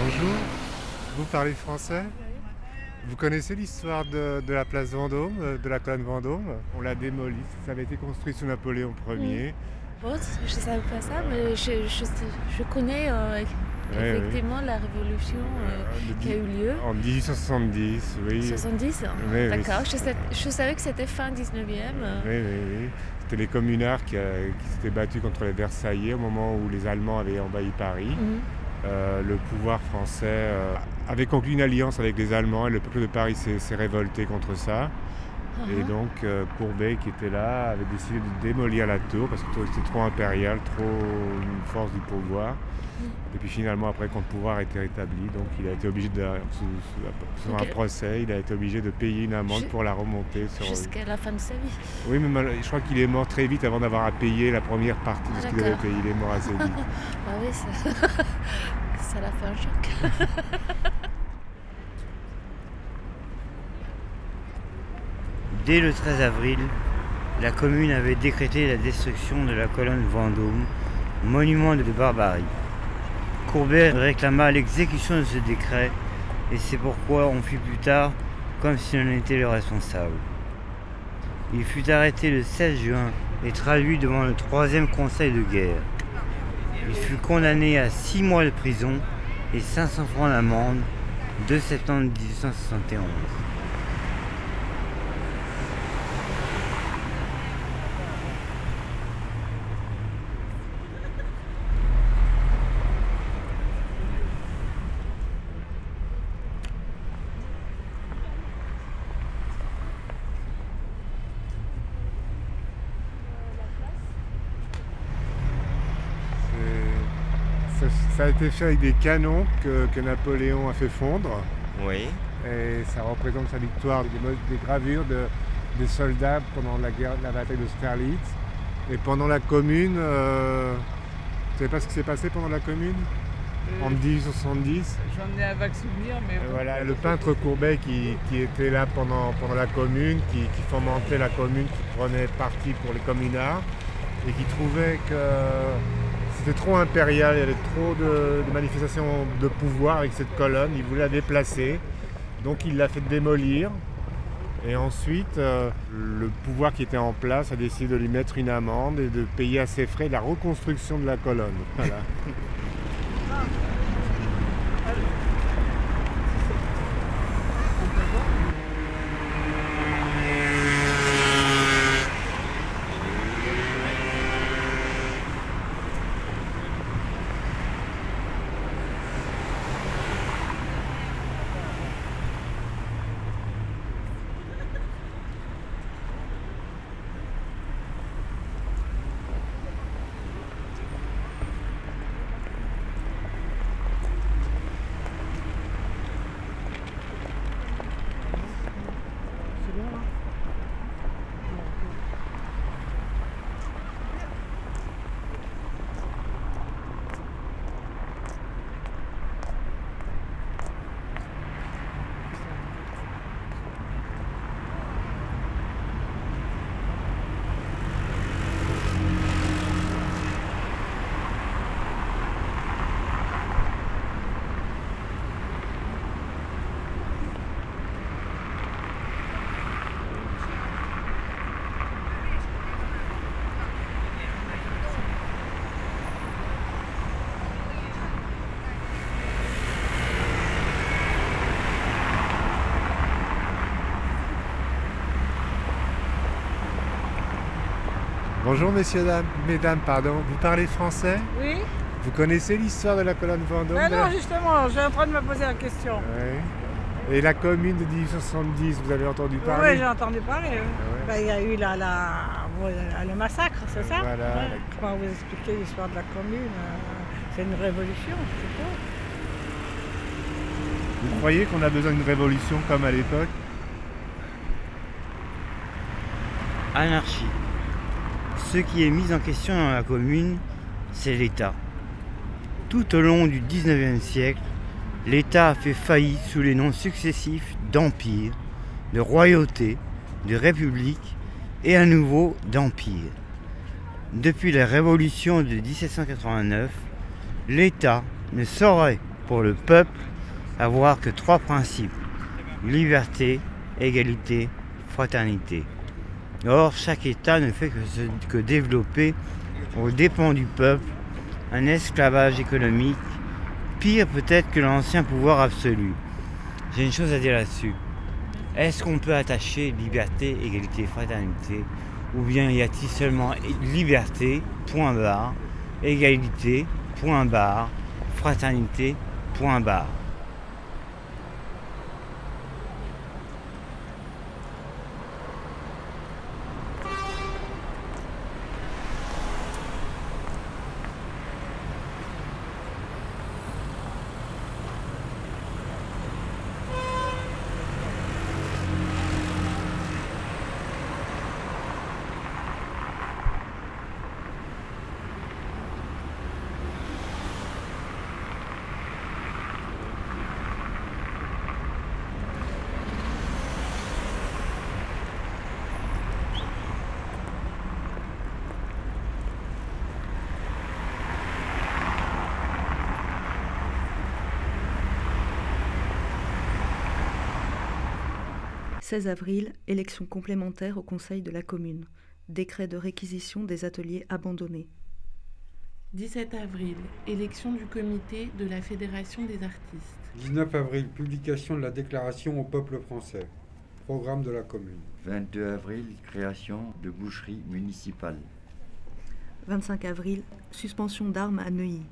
Bonjour, vous parlez français? Vous connaissez l'histoire de la place Vendôme, de la colonne Vendôme? On l'a démolie, ça avait été construit sous Napoléon Mm. Ier. Bon, je ne savais pas ça, mais je connais Oui, oui. effectivement la révolution De qui a eu lieu. En 1870, oui. 70, Oui, oui, d'accord. Je savais que c'était fin 19e. oui, oui, oui. C'était les communards qui s'étaient battus contre les Versaillais au moment où les Allemands avaient envahi Paris. Mhm. Le pouvoir français avait conclu une alliance avec les Allemands et le peuple de Paris s'est révolté contre ça. Et Mhm. donc Courbet qui était là avait décidé de démolir la tour parce que c'était trop impérial, trop une force du pouvoir. Et puis finalement après quand le pouvoir a été rétabli, donc il a été obligé sur un Ok. procès, il a été obligé de payer une amende Ju- pour la remonter sur. Jusqu'à la fin de sa vie. Oui mais je crois qu'il est mort très vite avant d'avoir à payer la première partie de Ah, ce qu'il avait d'accord. payé. Il est mort assez vite. Ah oui, ça l'a fait un choc. Dès le 13 avril, la commune avait décrété la destruction de la colonne Vendôme, monument de barbarie. Courbet réclama l'exécution de ce décret et c'est pourquoi on fit plus tard comme si on était le responsable. Il fut arrêté le 16 juin et traduit devant le 3e conseil de guerre. Il fut condamné à 6 mois de prison et 500 francs d'amende 2 septembre 1871. Ça a été fait avec des canons que Napoléon a fait fondre. Oui. Et ça représente sa victoire, des gravures des soldats pendant la bataille d'Austerlitz. Et pendant la Commune, vous ne savez pas ce qui s'est passé pendant la Commune en 1870? J'en ai un vague souvenir, mais Et voilà, le peintre Courbet qui était là pendant la Commune, qui fomentait la Commune, qui prenait parti pour les communards et qui trouvait que c'était trop impérial, il y avait trop de manifestations de pouvoir avec cette colonne, il voulait la déplacer, donc il l'a fait démolir. Et ensuite, le pouvoir qui était en place a décidé de lui mettre une amende et de payer à ses frais la reconstruction de la colonne. Voilà. Bonjour messieurs, mesdames, pardon. Vous parlez français? oui. Vous connaissez l'histoire de la colonne Vendôme? Ben non, justement, j'ai en train de me poser la question. Ouais. Et la commune de 1870, vous avez entendu parler? Oui, j'ai entendu parler. Oui. ouais. Ben, il y a eu le massacre, c'est ça? Voilà. Ouais. Comment vous expliquer l'histoire de la commune? C'est une révolution, c'est tout. Vous croyez qu'on a besoin d'une révolution comme à l'époque? Anarchie. Ce qui est mis en question dans la commune, c'est l'État. Tout au long du 19e siècle, l'État a fait faillite sous les noms successifs d'empire, de royauté, de république et à nouveau d'empire. Depuis la révolution de 1789, l'État ne saurait pour le peuple avoir que 3 principes: liberté, égalité, fraternité. Or, chaque État ne fait que développer, aux dépens du peuple, un esclavage économique, pire peut-être que l'ancien pouvoir absolu. J'ai une chose à dire là-dessus. Est-ce qu'on peut attacher liberté, égalité, fraternité, ou bien y a-t-il seulement liberté, point barre, égalité, point barre, fraternité, point barre? « 16 avril, élection complémentaire au Conseil de la Commune. Décret de réquisition des ateliers abandonnés. 17 avril, élection du comité de la Fédération des artistes. 19 avril, publication de la déclaration au peuple français. Programme de la commune. 22 avril, création de boucherie municipale. 25 avril, suspension d'armes à Neuilly.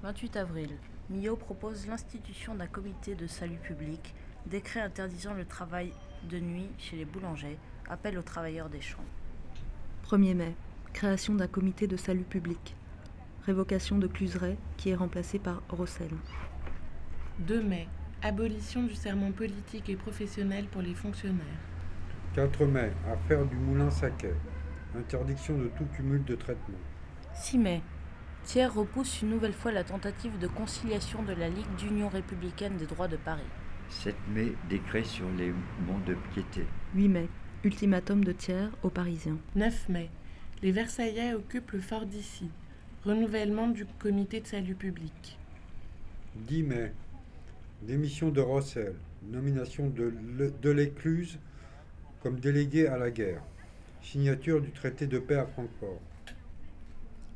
28 avril, Millau propose l'institution d'un comité de salut public. Décret interdisant le travail de nuit chez les boulangers. Appel aux travailleurs des champs. 1er mai, création d'un comité de salut public. Révocation de Cluseret, qui est remplacé par Rossel. 2 mai, abolition du serment politique et professionnel pour les fonctionnaires. 4 mai, affaire du moulin Sacquet. Interdiction de tout cumul de traitement. 6 mai, Thiers repousse une nouvelle fois la tentative de conciliation de la Ligue d'Union républicaine des droits de Paris. 7 mai, décret sur les monts de piété. 8 mai, ultimatum de Thiers aux Parisiens. 9 mai, les Versaillais occupent le fort d'Issy. Renouvellement du comité de salut public. 10 mai, démission de Rossel. Nomination de l'Écluse comme délégué à la guerre. Signature du traité de paix à Francfort.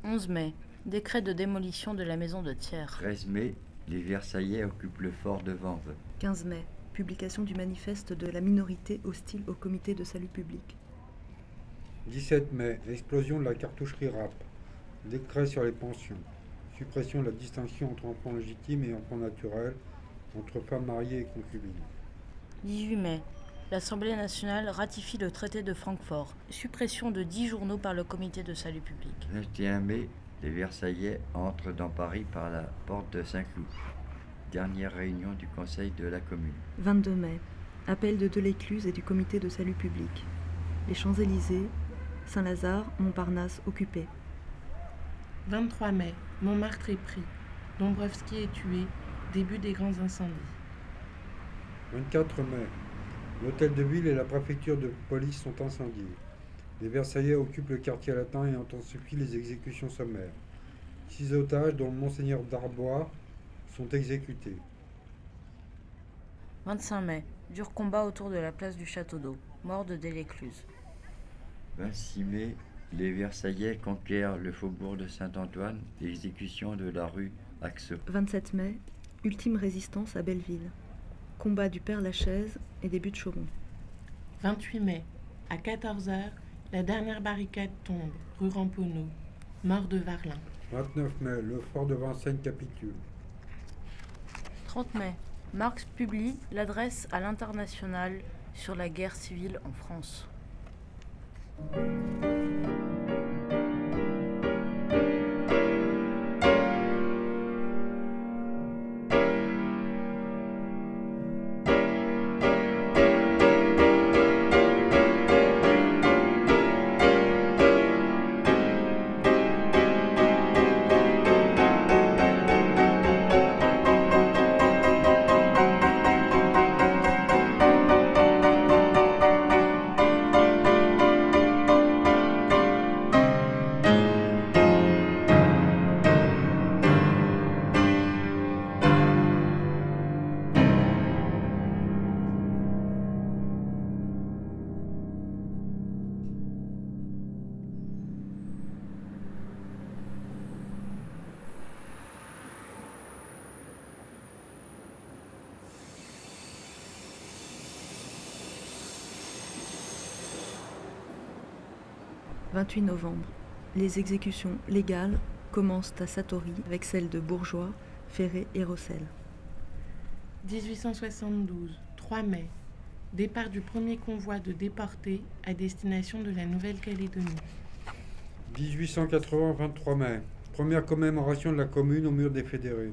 11 mai, décret de démolition de la maison de Thiers. 13 mai, les Versaillais occupent le fort de Vanves. 15 mai, publication du manifeste de la minorité hostile au comité de salut public. 17 mai, explosion de la cartoucherie RAP. Décret sur les pensions. Suppression de la distinction entre enfants légitimes et enfants naturels, entre femmes mariées et concubines. 18 mai, l'Assemblée nationale ratifie le traité de Francfort. Suppression de 10 journaux par le comité de salut public. 21 mai, les Versaillais entrent dans Paris par la porte de Saint-Cloud. Dernière réunion du Conseil de la Commune. 22 mai, appel de Delescluze et du comité de salut public. Les Champs-Élysées, Saint-Lazare, Montparnasse occupés. 23 mai, Montmartre est pris. Dombrowski est tué. Début des grands incendies. 24 mai, l'hôtel de ville et la préfecture de police sont incendiés. Les Versaillais occupent le quartier latin et intensifient les exécutions sommaires. 6 otages, dont le monseigneur d'Arbois, sont exécutés. 25 mai, dur combat autour de la place du Château d'Eau. Mort de Delescluze. 26 mai, les Versaillais conquièrent le faubourg de Saint-Antoine, exécution de la rue Axeux. 27 mai, ultime résistance à Belleville. Combat du Père-Lachaise et début de Chaumont. 28 mai, à 14h, la dernière barricade tombe, rue Ramponneau. Mort de Varlin. 29 mai, le fort de Vincennes capitule. 30 mai, Marx publie l'adresse à l'international sur la guerre civile en France. 28 novembre. Les exécutions légales commencent à Satori avec celles de Bourgeois, Ferré et Rossel. 1872, 3 mai. Départ du premier convoi de déportés à destination de la Nouvelle-Calédonie. 1880, 23 mai. Première commémoration de la Commune au mur des Fédérés.